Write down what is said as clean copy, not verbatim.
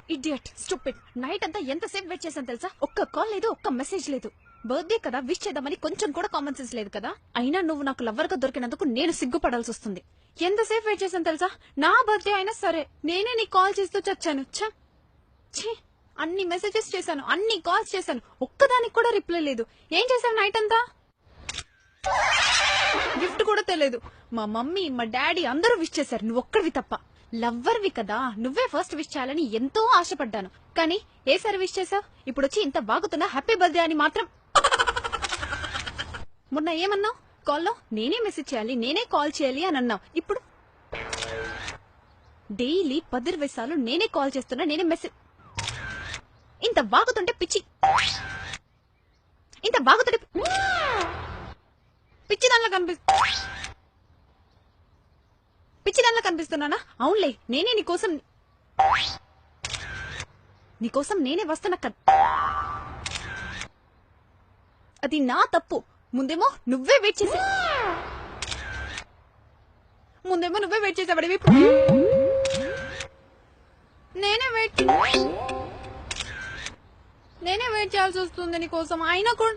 Idiot stupid night అంతా ఎంతసేపు wait చేశాను తెలుసా? ఒక్క కాల్ లేదు, ఒక్క మెసేజ్ లేదు. బర్త్డే కదా, విష్ చేద్దామని కొంచెం కూడా కామన్ సెన్స్ లేదు కదా. అయినా నువ్వు నాకు లవ్వర్ గా దొరికినందుకు నేను సిగ్గుపడాల్సి వస్తుంది. ఎంతసేపు వెయిట్ చేశాను తెలుసా? నా బర్త్డే అయినా సరే నేనే నీకు కాల్ చేస్తూ చచ్చాను. అన్ని మెసేజెస్ చేశాను, అన్ని కాల్స్ చేశాను, ఒక్కదానికి కూడా రిప్లై లేదు. ఏం చేశాను నైట్ అంతా? గిఫ్ట్ కూడా తెలియదు. మా మమ్మీ మా డాడీ అందరూ విష్ చేశారు, నువ్వు ఒక్కడివి తప్ప. లవ్వర్వి కదా, నువ్వే ఫస్ట్ విష్ చేయాలని ఎంతో ఆశపడ్డాను. కానీ ఏసారి విష్ చేసావు? ఇప్పుడు వచ్చి ఇంత బాగుతున్నా హ్యాపీ బర్త్డే అని మాత్రం. మొన్న ఏమన్నావు? కాల్లో నేనే మెసేజ్ చేయాలి, నేనే కాల్ చేయాలి అని అన్నావు. ఇప్పుడు డైలీ 10-20 సార్లు నేనే కాల్ చేస్తున్నా, నేనే మెసేజ్. ఇంత బాగుతుంటే పిచ్చి, ఇంత బాగుతుంటే పిచ్చిదానిలా కనిపిస్తున్నానా? అవునులే, నేనే నీకోసం నేనే వస్తున్నా కదా. అది నా తప్పు. ముందేమో నువ్వే వెయిట్ చేసావాడివి, నేనే వెయిట్ చేయాల్సి వస్తుంది నీకోసం. అయినా కూడా